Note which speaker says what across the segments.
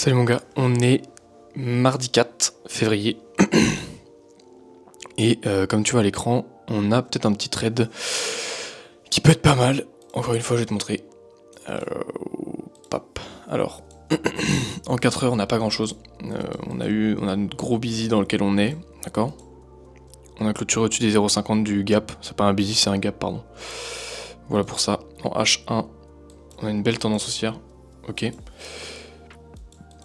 Speaker 1: Salut mon gars, on est mardi 4 février et comme tu vois à l'écran, on a peut-être un petit trade qui peut être pas mal. Encore une fois, je vais te montrer. Pop. Alors, en 4 heures, on n'a pas grand chose. On a un gros busy dans lequel on est, d'accord. On a clôturé au-dessus des 0,50 du gap. C'est pas un busy, c'est un gap, pardon. Voilà pour ça. En H1, on a une belle tendance haussière. Ok.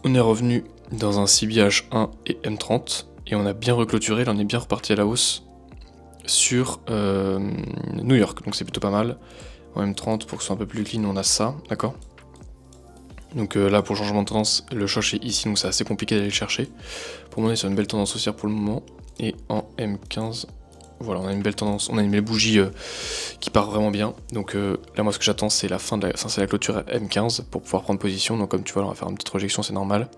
Speaker 1: On est revenu dans un CBH 1 et M30 et on a bien reclôturé, là on est bien reparti à la hausse sur New York, donc c'est plutôt pas mal. En M30, pour que ce soit un peu plus clean, on a ça, d'accord. Donc là pour le changement de tendance, le choc est ici, donc c'est assez compliqué d'aller le chercher. Pour moi on est sur une belle tendance haussière pour le moment. Et en M15, voilà, on a une belle tendance, on a une belle bougie qui part vraiment bien. Donc là moi ce que j'attends c'est la fin de c'est la clôture M15 pour pouvoir prendre position. Donc comme tu vois là, on va faire une petite rejection, c'est normal.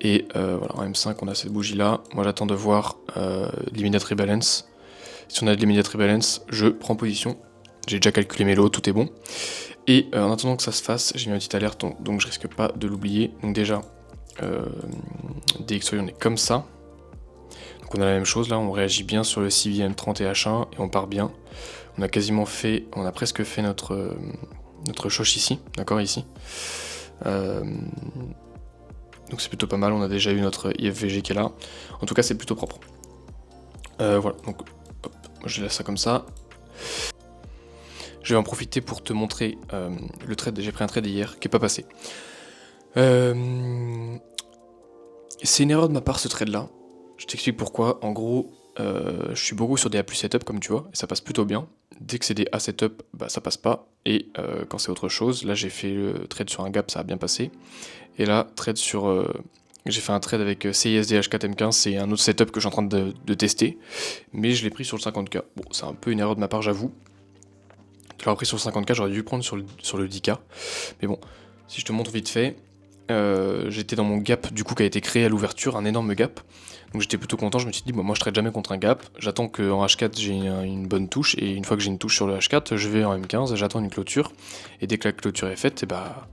Speaker 1: Et voilà, en M5 on a cette bougie là. Moi j'attends de voir l'immediate rebalance. Si on a de l'immediate rebalance, je prends position. J'ai déjà calculé mes lots, tout est bon. Et en attendant que ça se fasse, j'ai mis une petite alerte, donc je risque pas de l'oublier. Donc déjà, DXY on est comme ça. Donc on a la même chose là, on réagit bien sur le CB M30 et H1 et on part bien. On a quasiment fait, on a presque fait notre choche ici, d'accord, ici. Donc c'est plutôt pas mal, on a déjà eu notre IFVG qui est là. En tout cas c'est plutôt propre. Voilà, donc hop, moi je laisse ça comme ça. Je vais en profiter pour te montrer le trade, j'ai pris un trade hier qui est pas passé. C'est une erreur de ma part ce trade là. Je t'explique pourquoi. En gros, je suis beaucoup sur des A plus setup comme tu vois, et ça passe plutôt bien. Dès que c'est des A setup, bah ça passe pas. Et quand c'est autre chose, là j'ai fait le trade sur un gap, ça a bien passé. Et là, trade sur... j'ai fait un trade avec CISD H4M15, c'est un autre setup que je suis en train de tester. Mais je l'ai pris sur le 50K. Bon, c'est un peu une erreur de ma part, j'avoue. Je l'aurais pris sur le 50K, j'aurais dû le prendre sur le 10K. Mais bon, si je te montre vite fait, j'étais dans mon gap du coup qui a été créé à l'ouverture, un énorme gap. Donc j'étais plutôt content, je me suis dit, bon, moi je trade jamais contre un gap, j'attends qu'en H4 j'ai une bonne touche, et une fois que j'ai une touche sur le H4, je vais en M15, j'attends une clôture, et dès que la clôture est faite, et bah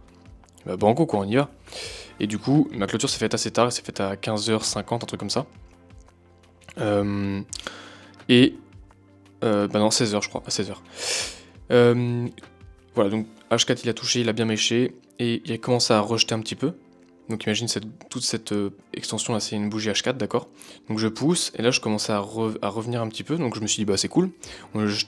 Speaker 1: banco quoi, on y va. Et du coup, ma clôture s'est faite assez tard, elle s'est faite à 15h50, un truc comme ça. Bah non, 16h je crois, à 16h. Voilà, donc H4 il a touché, il a bien méché, et il a commencé à rejeter un petit peu. Donc imagine toute cette extension là, c'est une bougie H4, d'accord. Donc je pousse, et là je commence à revenir un petit peu, donc je me suis dit bah c'est cool. Je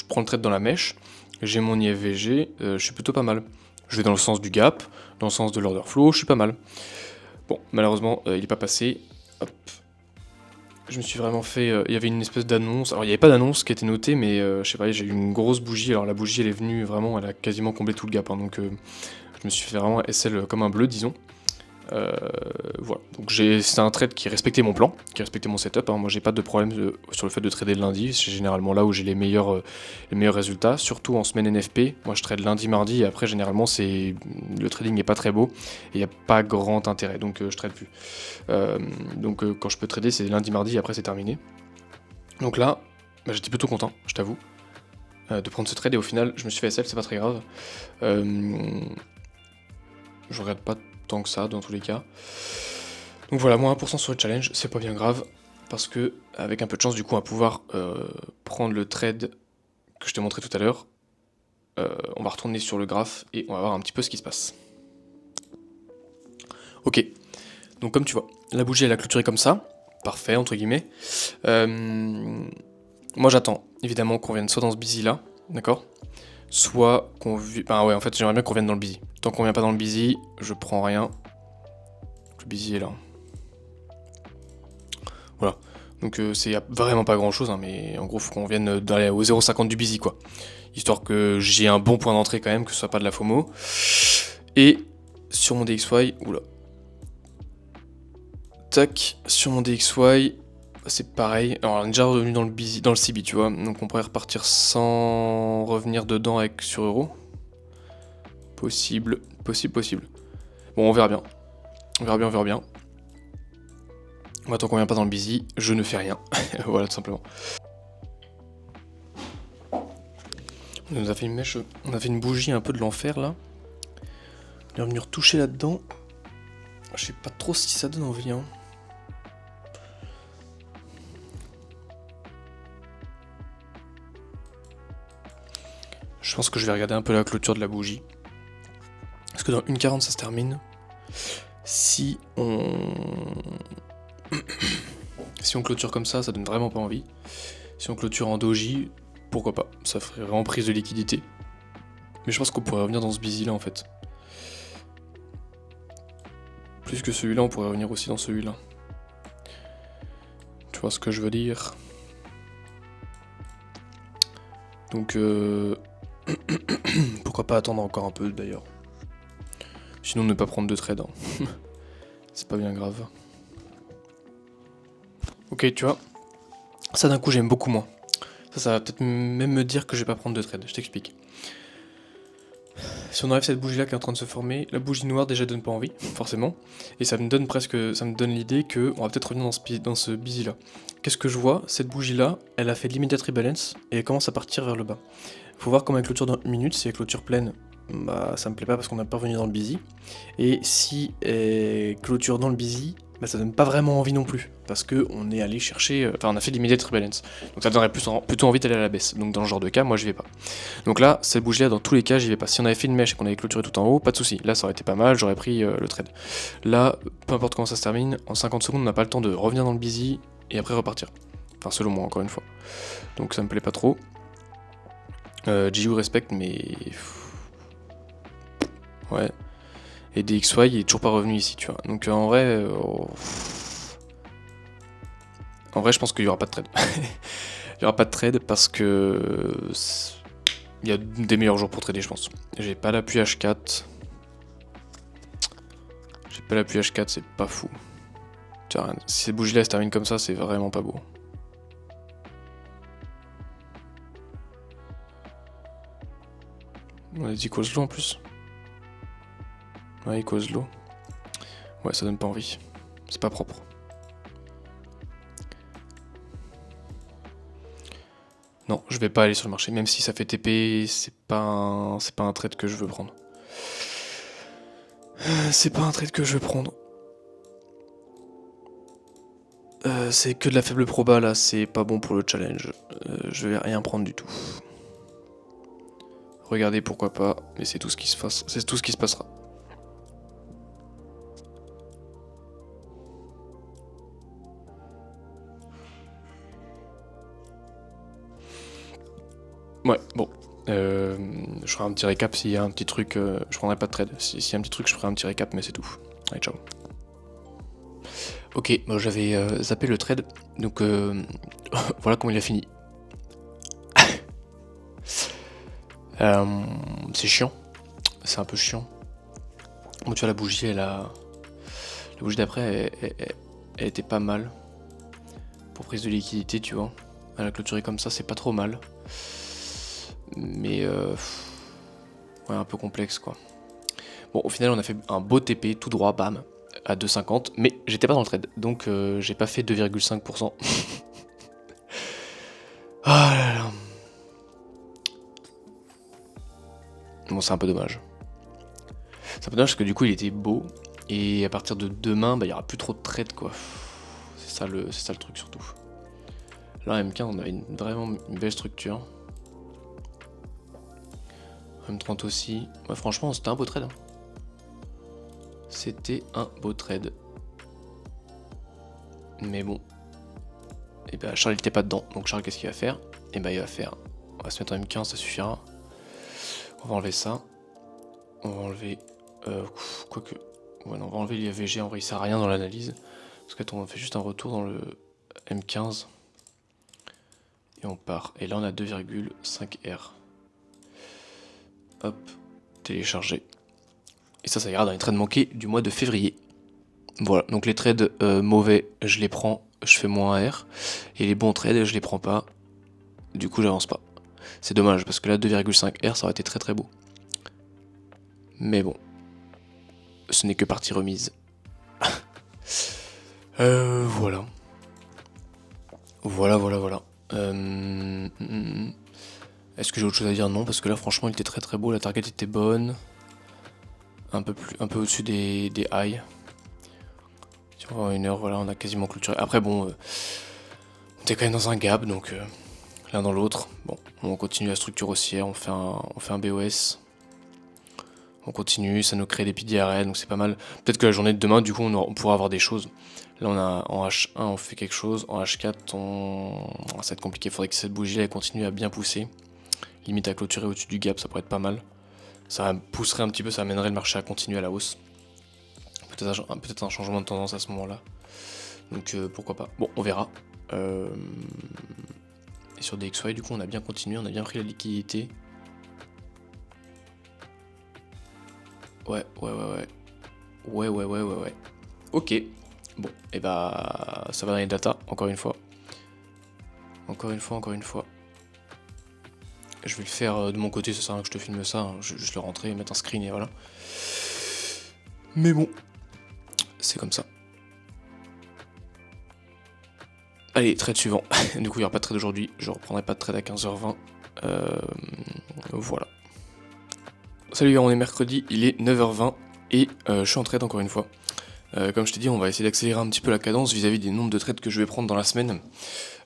Speaker 1: prends le trade dans la mèche, j'ai mon IFVG, je suis plutôt pas mal. Je vais dans le sens du gap, dans le sens de l'order flow, je suis pas mal. Bon, malheureusement, il est pas passé. Hop. Je me suis vraiment fait... il y avait une espèce d'annonce. Alors, il n'y avait pas d'annonce qui était notée, mais je sais pas, j'ai eu une grosse bougie. Alors, la bougie, elle est venue vraiment, elle a quasiment comblé tout le gap. Hein, donc, je me suis fait vraiment SL comme un bleu, disons. Voilà. Donc, c'était un trade qui respectait mon plan, qui respectait mon setup. Hein. Moi, j'ai pas de problème sur le fait de trader le lundi. C'est généralement là où j'ai les meilleurs résultats, surtout en semaine NFP. Moi, je trade lundi, mardi, et après, généralement, le trading n'est pas très beau, et il n'y a pas grand intérêt, donc je trade plus. Donc, quand je peux trader, c'est lundi, mardi, et après, c'est terminé. Donc là, bah, j'étais plutôt content, je t'avoue, de prendre ce trade, et au final, je me suis fait SL, c'est pas très grave. Je regrette pas tant que ça, dans tous les cas. Donc voilà, moins 1% sur le challenge, c'est pas bien grave, parce que, avec un peu de chance, du coup, on va pouvoir prendre le trade que je te montrais tout à l'heure. On va retourner sur le graphe et on va voir un petit peu ce qui se passe. Ok, donc comme tu vois, la bougie elle a clôturé comme ça, parfait entre guillemets. Moi j'attends évidemment qu'on vienne soit dans ce busy là, d'accord, soit qu'on... Ben ouais, en fait j'aimerais bien qu'on vienne dans le busy. Tant qu'on vient pas dans le busy, je prends rien. Le busy est là. Voilà. Donc c'est vraiment pas grand chose, hein, mais en gros faut qu'on vienne d'aller au 0,50 du busy quoi. Histoire que j'ai un bon point d'entrée quand même, que ce soit pas de la FOMO. Et sur mon DXY, oula. Tac, sur mon DXY, c'est pareil. Alors on est déjà revenu dans le CB, tu vois. Donc on pourrait repartir sans revenir dedans avec sur euro. Possible. Bon, on verra bien. On verra bien. Moi, tant qu'on vient pas dans le busy, je ne fais rien. Voilà, tout simplement. On nous a fait une mèche, on a fait une bougie un peu de l'enfer là. On est revenu retoucher là-dedans. Je sais pas trop si ça donne envie, hein. Je pense que je vais regarder un peu la clôture de la bougie. Parce que dans 1,40 ça se termine. Si on... si on clôture comme ça donne vraiment pas envie. Si on clôture en doji, pourquoi pas. Ça ferait vraiment prise de liquidité. Mais je pense qu'on pourrait revenir dans ce busy là en fait. Plus que celui-là, on pourrait revenir aussi dans celui-là. Tu vois ce que je veux dire? Donc pourquoi pas attendre encore un peu d'ailleurs. Sinon ne pas prendre de trade, hein. C'est pas bien grave. Ok, tu vois, ça d'un coup j'aime beaucoup moins. Ça va peut-être même me dire que je vais pas prendre de trade, je t'explique. Si on enlève cette bougie là qui est en train de se former, la bougie noire déjà donne pas envie, forcément. Et ça me donne l'idée qu'on va peut-être revenir dans ce busy là. Qu'est-ce que je vois? Cette bougie là, elle a fait de l'immediate rebalance et elle commence à partir vers le bas. Faut voir comment elle clôture dans 1 minute. Si elle clôture pleine, bah ça me plaît pas parce qu'on n'a pas revenu dans le busy. Et si elle clôture dans le busy, bah ça donne pas vraiment envie non plus. Parce que on est allé chercher. Enfin, on a fait de l'immediate rebalance. Donc ça donnerait plutôt envie d'aller à la baisse. Donc dans ce genre de cas, moi je vais pas. Donc là, cette bougie là, dans tous les cas, j'y vais pas. Si on avait fait une mèche et qu'on avait clôturé tout en haut, pas de souci. Là, ça aurait été pas mal, j'aurais pris le trade. Là, peu importe comment ça se termine, en 50 secondes, on n'a pas le temps de revenir dans le busy et après repartir. Enfin, selon moi, encore une fois. Donc ça me plaît pas trop. GU respecte, mais... Ouais. Et DXY, il est toujours pas revenu ici, tu vois. Donc en vrai... En vrai, je pense qu'il y aura pas de trade. Il y aura pas de trade parce que... Il y a des meilleurs jours pour trader, je pense. J'ai pas l'appui H4. J'ai pas l'appui H4, c'est pas fou. Tiens, si ces bougies-là se terminent comme ça, c'est vraiment pas beau. On a dit cause low en plus. Ouais, il cause low. Ouais, ça donne pas envie. C'est pas propre. Non, je vais pas aller sur le marché. Même si ça fait TP, c'est pas un trade que je veux prendre. C'est pas un trade que je veux prendre. C'est que de la faible proba là, c'est pas bon pour le challenge. Je vais rien prendre du tout. Regardez pourquoi pas, mais c'est tout ce qui se passera. Ouais, bon. Je ferai un petit récap s'il y a un petit truc. Je prendrai pas de trade. S'il y a un petit truc, je ferai un petit récap, mais c'est tout. Allez, ciao. Ok, bon, j'avais zappé le trade, donc voilà comment il a fini. C'est chiant. C'est un peu chiant. Bon, tu vois, la bougie, la bougie d'après, elle était pas mal. Pour prise de liquidité, tu vois. Elle a clôturé comme ça, c'est pas trop mal. Mais ouais, un peu complexe quoi. Bon, au final, on a fait un beau TP tout droit, bam, à 2,50, mais j'étais pas dans le trade, donc j'ai pas fait 2,5%. Ah là là. Bon, c'est un peu dommage. C'est un peu dommage parce que du coup, il était beau, et à partir de demain, bah, il y aura plus trop de trade quoi. C'est ça le truc surtout. Là, en M15, on avait vraiment une belle structure. M30 aussi. Ouais, franchement, c'était un beau trade. C'était un beau trade. Mais bon. Et bah Charles il était pas dedans. Donc Charles qu'est-ce qu'il va faire? Et bah il va faire. On va se mettre en M15, ça suffira. On va enlever ça. On va enlever. Quoique. Ouais non, on va enlever l'IAVG, en vrai il sert à rien dans l'analyse. Parce que on fait juste un retour dans le M15. Et on part. Et là on a 2,5R. Hop. Télécharger. Et ça ira dans les trades manqués du mois de février. Voilà, donc les trades mauvais, je les prends, je fais moins R. Et les bons trades, je les prends pas. Du coup, j'avance pas. C'est dommage, parce que là, 2,5 R, ça aurait été très très beau. Mais bon. Ce n'est que partie remise. Voilà. Voilà. Est-ce que j'ai autre chose à dire? Non, parce que là, franchement, il était très très beau. La target était bonne. Un peu au-dessus des highs. Sur 1 heure, voilà, on a quasiment clôturé. Après, bon, on était quand même dans un gap, donc l'un dans l'autre. Bon, on continue la structure haussière, on fait un BOS. On continue, ça nous crée des PDRL, donc c'est pas mal. Peut-être que la journée de demain, du coup, on pourra avoir des choses. Là, on a en H1, on fait quelque chose. En H4, ça va être compliqué. Il faudrait que cette bougie elle continue à bien pousser. Limite à clôturer au-dessus du gap, ça pourrait être pas mal. Ça pousserait un petit peu, ça amènerait le marché à continuer à la hausse. Peut-être un changement de tendance à ce moment-là. Donc pourquoi pas. Bon, on verra. Et sur DXY, du coup, on a bien continué, on a bien pris la liquidité. Ouais. Ok. Bon, et bah ça va dans les data, encore une fois. Encore une fois. Je vais le faire de mon côté, ça sert à rien que je te filme ça. Hein. Je vais juste le rentrer, mettre un screen et voilà. Mais bon, c'est comme ça. Allez, trade suivant. Du coup, il n'y aura pas de trade aujourd'hui. Je reprendrai pas de trade à 15h20. Voilà. Salut, on est mercredi, il est 9h20 et je suis en trade encore une fois. Comme je t'ai dit, on va essayer d'accélérer un petit peu la cadence vis-à-vis des nombres de trades que je vais prendre dans la semaine.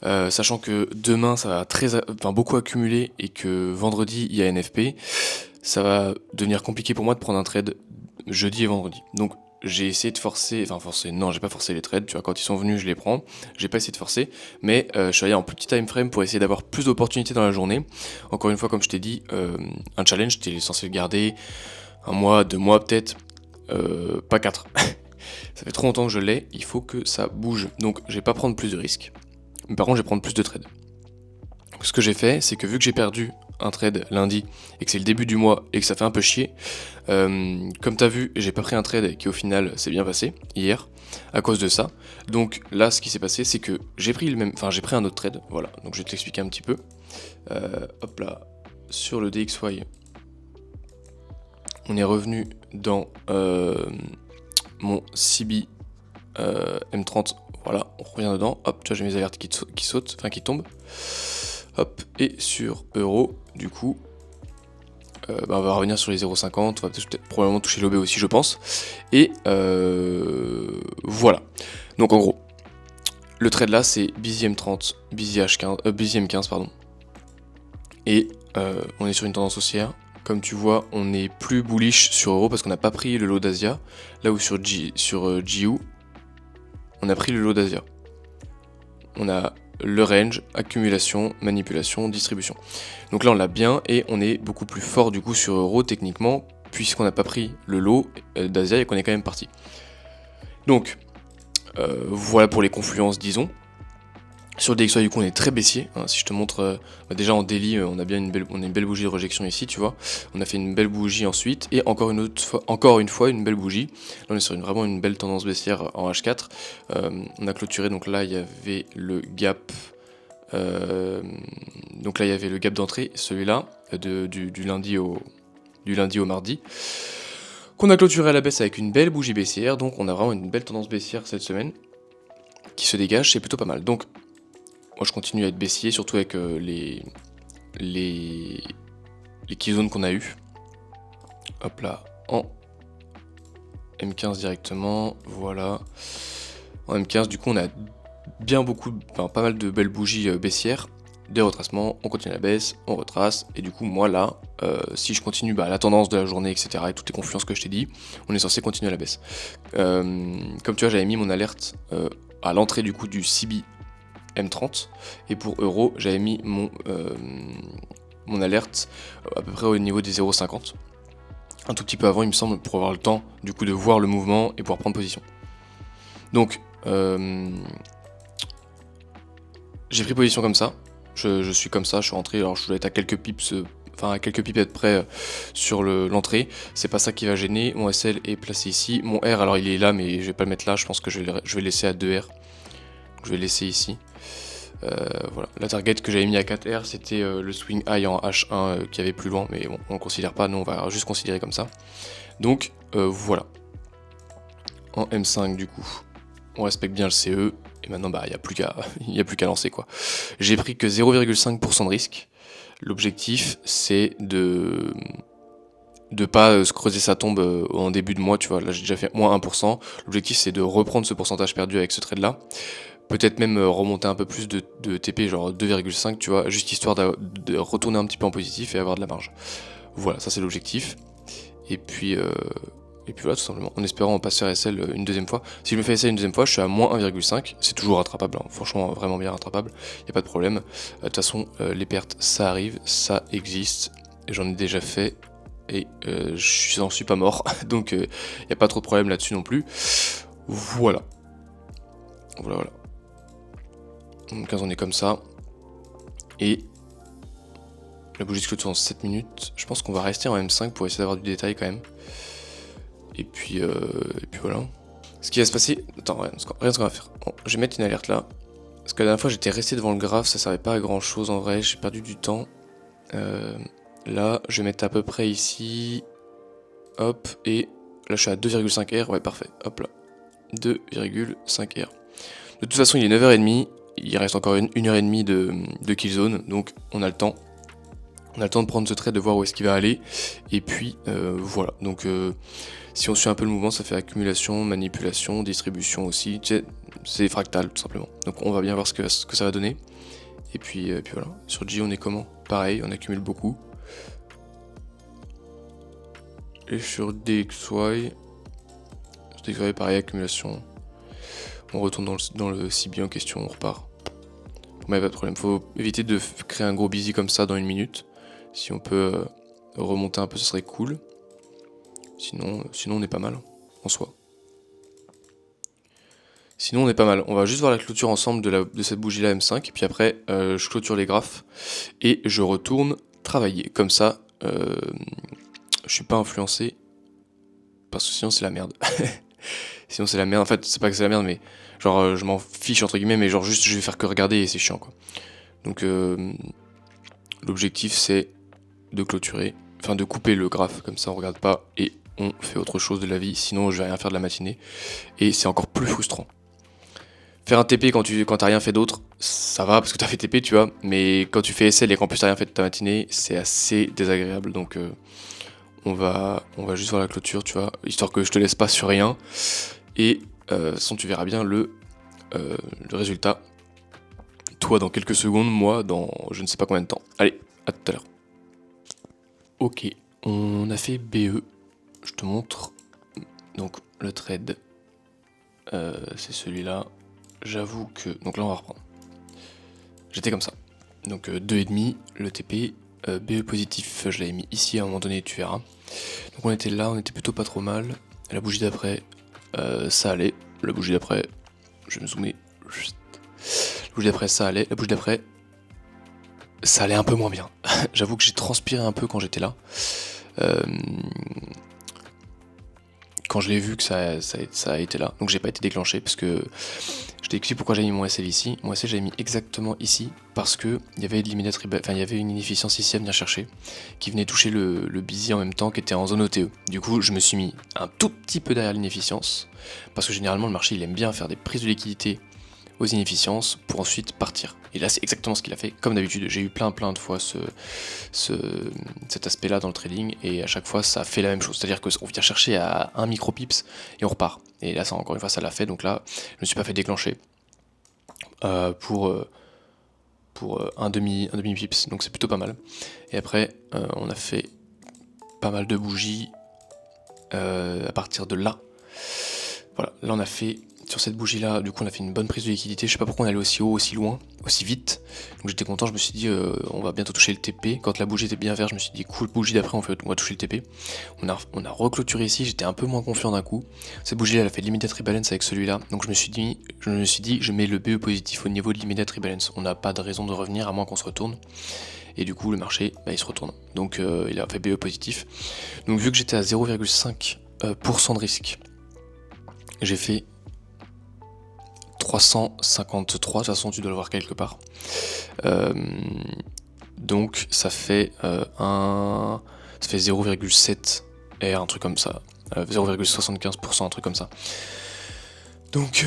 Speaker 1: Sachant que demain, ça va beaucoup accumuler et que vendredi, il y a NFP. Ça va devenir compliqué pour moi de prendre un trade jeudi et vendredi. Donc, j'ai essayé de non, j'ai pas forcé les trades, tu vois, quand ils sont venus, je les prends. J'ai pas essayé de forcer, mais je suis allé en plus petit time frame pour essayer d'avoir plus d'opportunités dans la journée. Encore une fois, comme je t'ai dit, un challenge, t'es censé le garder 1 mois, 2 mois peut-être, pas 4. Ça fait trop longtemps que je l'ai, il faut que ça bouge. Donc je vais pas prendre plus de risques, mais par contre je vais prendre plus de trades. Donc, ce que j'ai fait, c'est que vu que j'ai perdu un trade lundi et que c'est le début du mois et que ça fait un peu chier, comme t'as vu, j'ai pas pris un trade qui au final s'est bien passé hier à cause de ça. Donc là, ce qui s'est passé, c'est que j'ai pris un autre trade. Voilà, donc je vais t'expliquer un petit peu. Hop là, sur le DXY, on est revenu dans mon CB M30, voilà, on revient dedans, hop, tu vois j'ai mes alertes qui sautent, enfin qui tombent, hop, et sur euro, du coup, on va revenir sur les 0,50, on va peut-être probablement toucher l'OB aussi je pense, et voilà, donc en gros, le trade là c'est Busy M30, Busy M15 pardon, et on est sur une tendance haussière. Comme tu vois, on est plus bullish sur euro parce qu'on n'a pas pris le lot d'Asia, là où sur GU, on a pris le lot d'Asia. On a le range, accumulation, manipulation, distribution. Donc là on l'a bien et on est beaucoup plus fort du coup sur euro techniquement puisqu'on n'a pas pris le lot d'Asia et qu'on est quand même parti. Donc voilà pour les confluences disons. Sur le DXY du coup on est très baissier, hein. Si je te montre, déjà en daily on a une belle bougie de rejection ici tu vois, on a fait une belle bougie ensuite et encore une fois une belle bougie, là on est sur vraiment une belle tendance baissière en H4, on a clôturé donc là il y avait le gap, d'entrée, celui-là, du lundi au mardi, qu'on a clôturé à la baisse avec une belle bougie baissière, donc on a vraiment une belle tendance baissière cette semaine qui se dégage, c'est plutôt pas mal. Donc moi je continue à être baissier, surtout avec les keyzones qu'on a eu. Hop là, en M15 directement, voilà. En M15 du coup on a pas mal de belles bougies baissières, des retracements, on continue la baisse, on retrace, et du coup moi là, si je continue la tendance de la journée, etc., et toutes les confluences que je t'ai dit, on est censé continuer à la baisse. Comme tu vois j'avais mis mon alerte à l'entrée du coup du CB M30 et pour euro j'avais mis mon alerte à peu près au niveau des 0,50, un tout petit peu avant il me semble, pour avoir le temps du coup de voir le mouvement et pouvoir prendre position. Donc j'ai pris position comme ça, je suis comme ça, je suis rentré, alors je dois être à quelques pips être près sur l'entrée, c'est pas ça qui va gêner. Mon SL est placé ici, mon R alors il est là mais je vais pas le mettre là, je pense que je vais laisser à 2R, donc je vais le laisser ici. Voilà. La target que j'avais mis à 4R c'était le swing high en H1 qui avait plus loin, mais bon on le considère pas, nous on va juste considérer comme ça. Donc voilà. En M5 du coup on respecte bien le CE et maintenant il n'y a plus qu'à lancer quoi. J'ai pris que 0,5% de risque. L'objectif c'est de de pas se creuser sa tombe en début de mois, tu vois. Là j'ai déjà fait moins 1%. L'objectif c'est de reprendre ce pourcentage perdu avec ce trade là. Peut-être même remonter un peu plus de TP, genre 2,5, tu vois, juste histoire de retourner un petit peu en positif et avoir de la marge. Voilà, ça c'est l'objectif. Et puis voilà, tout simplement, en espérant passer SL une deuxième fois. Si je me fais SL une deuxième fois, je suis à moins 1,5, c'est toujours rattrapable, hein. Franchement, vraiment bien rattrapable, y a pas de problème. De toute façon, les pertes, ça arrive, ça existe, j'en ai déjà fait, et j'en suis pas mort, donc y a pas trop de problème là-dessus non plus. Voilà. Voilà. Donc 15 on est comme ça. Et la bougie se clôture en 7 minutes. Je pense qu'on va rester en M5 pour essayer d'avoir du détail quand même. Et puis voilà. Ce qui va se passer... Attends, rien ce qu'on va faire. Bon, je vais mettre une alerte là. Parce que la dernière fois j'étais resté devant le graphe, ça servait pas à grand chose en vrai, j'ai perdu du temps. Là, je vais mettre à peu près ici. Hop, et là je suis à 2,5 R, ouais parfait. Hop là. 2,5 R. De toute façon il est 9h30. Il reste encore une heure et demie de killzone, donc on a le temps. On a le temps de prendre ce trade, de voir où est-ce qu'il va aller. Et puis voilà, donc si on suit un peu le mouvement, ça fait accumulation, manipulation, distribution aussi. C'est fractal tout simplement. Donc on va bien voir ce que ça va donner. Et puis voilà, sur J on est comment? Pareil, on accumule beaucoup. Et sur DXY, pareil, accumulation. On retourne dans le CB en question, on repart. Mais pas de problème, faut éviter de créer un gros busy comme ça dans une minute. Si on peut remonter un peu, ce serait cool. Sinon on est pas mal, en soi. Sinon on est pas mal. On va juste voir la clôture ensemble de cette bougie là M5. Et puis après, je clôture les graphes. Et je retourne travailler. Comme ça, je suis pas influencé. Parce que sinon c'est la merde. Sinon c'est la merde. En fait, c'est pas que c'est la merde, mais genre je m'en fiche entre guillemets, mais genre juste je vais faire que regarder et c'est chiant quoi. Donc l'objectif c'est de clôturer, enfin de couper le graphe, comme ça on regarde pas et on fait autre chose de la vie, sinon je vais rien faire de la matinée. Et c'est encore plus frustrant. Faire un TP quand t'as rien fait d'autre, ça va parce que t'as fait TP tu vois, mais quand tu fais SL et qu'en plus t'as rien fait de ta matinée, c'est assez désagréable. Donc on va juste voir la clôture, tu vois, histoire que je te laisse pas sur rien. Et de toute façon tu verras bien le résultat. Toi dans quelques secondes, moi dans je ne sais pas combien de temps. Allez, à tout à l'heure. Ok, on a fait BE. Je te montre. Donc le trade, c'est celui-là. J'avoue que... Donc là on va reprendre. J'étais comme ça. Donc 2,5, le TP. BE positif, je l'avais mis ici à un moment donné, tu verras. Donc on était là, on était plutôt pas trop mal. La bougie d'après, ça allait. La bougie d'après, je vais me zoomer. La bougie d'après, ça allait. La bougie d'après, ça allait un peu moins bien. J'avoue que j'ai transpiré un peu quand j'étais là. Quand je l'ai vu que ça a été là. Donc j'ai pas été déclenché parce que je t'ai expliqué pourquoi j'ai mis mon SL ici. Mon SL j'avais mis exactement ici parce que il y avait il y avait une inefficience ici à venir chercher qui venait toucher le busy en même temps qui était en zone OTE. Du coup je me suis mis un tout petit peu derrière l'inefficience parce que généralement le marché il aime bien faire des prises de liquidité aux inefficiences pour ensuite partir. Et là c'est exactement ce qu'il a fait. Comme d'habitude, j'ai eu plein de fois cet aspect là dans le trading et à chaque fois ça fait la même chose. C'est-à-dire qu'on vient chercher à 1 micropips et on repart. Et là ça encore une fois ça l'a fait, donc là je me suis pas fait déclencher pour un demi pips, donc c'est plutôt pas mal. Et après on a fait pas mal de bougies à partir de là. Voilà, là on a fait sur cette bougie là, du coup on a fait une bonne prise de liquidité. Je sais pas pourquoi on est allé aussi haut, aussi loin, aussi vite. Donc j'étais content, je me suis dit on va bientôt toucher le TP. Quand la bougie était bien verte, je me suis dit cool, bougie d'après on va toucher le TP. On a reclôturé ici, j'étais un peu moins confiant d'un coup. Cette bougie là elle a fait limited rebalance avec celui-là. Donc je me suis dit je mets le BE positif au niveau de limited rebalance. On n'a pas de raison de revenir à moins qu'on se retourne. Et du coup le marché il se retourne. Donc il a fait BE positif. Donc vu que j'étais à 0,5% de risque, j'ai fait 353, de toute façon tu dois le voir quelque part. Donc ça fait 0,7 R, un truc comme ça. 0,75%, un truc comme ça. Donc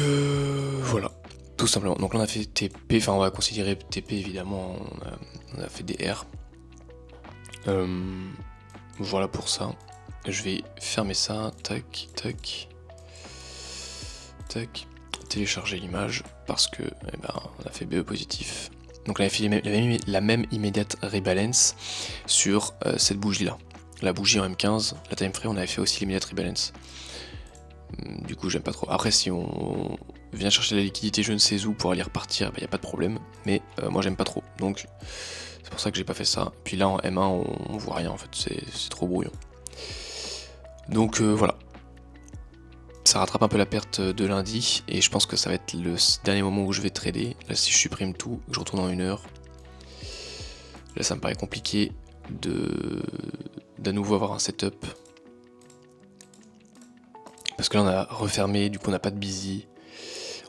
Speaker 1: voilà, tout simplement. Donc là on a fait TP, enfin on va considérer TP évidemment, on a fait des R. Voilà pour ça. je vais fermer ça, tac, tac, tac, télécharger l'image, parce que, eh ben, on a fait BE positif. Donc là, on a fait la même immédiate rebalance sur cette bougie-là. La bougie en M15, la time frame, on avait fait aussi l'immédiate rebalance. Du coup, j'aime pas trop. Après, si on vient chercher la liquidité je ne sais où pour aller repartir, il n'y a pas de problème. Mais moi, j'aime pas trop. Donc, c'est pour ça que j'ai pas fait ça. Puis là, en M1, on voit rien, en fait. C'est trop brouillon. Donc, voilà. Ça rattrape un peu la perte de lundi. Et je pense que ça va être le dernier moment où je vais trader. Là, si je supprime tout, que je retourne en 1 heure. Là, ça me paraît compliqué d'à nouveau avoir un setup. Parce que là on a refermé, du coup on n'a pas de busy.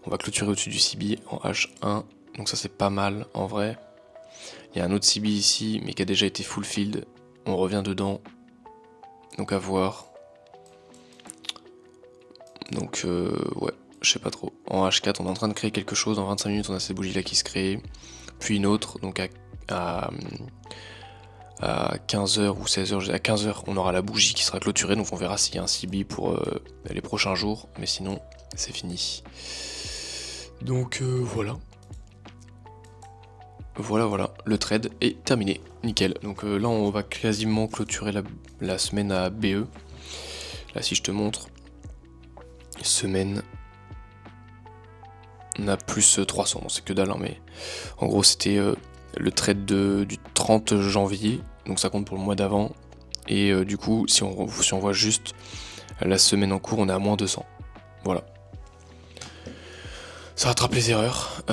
Speaker 1: On va clôturer au-dessus du CB en H1. Donc ça c'est pas mal en vrai. Il y a un autre CB ici mais qui a déjà été fulfilled. On revient dedans. Donc à voir. Donc ouais, je sais pas trop. En H4 on est en train de créer quelque chose. En 25 minutes on a cette bougie là qui se crée. Puis une autre. Donc à 15h ou 16h, à 15h on aura la bougie qui sera clôturée, donc on verra s'il y a un CB pour les prochains jours, mais sinon c'est fini. Donc voilà. Voilà, le trade est terminé, nickel. Donc là on va quasiment clôturer la semaine à BE. Là si je te montre, semaine, on a plus 300, bon, c'est que dalle, hein, mais en gros c'était le trade du 30 janvier. Donc ça compte pour le mois d'avant. Et du coup, si on voit juste la semaine en cours, on est à moins 200. Voilà. Ça rattrape les erreurs.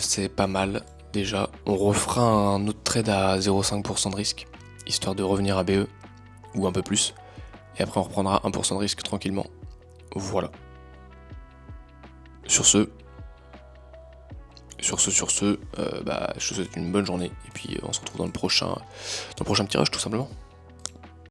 Speaker 1: C'est pas mal déjà. On refera un autre trade à 0,5% de risque, histoire de revenir à BE, ou un peu plus. Et après on reprendra 1% de risque tranquillement. Voilà. Sur ce, je te souhaite une bonne journée. Et puis on se retrouve dans le prochain tirage tout simplement.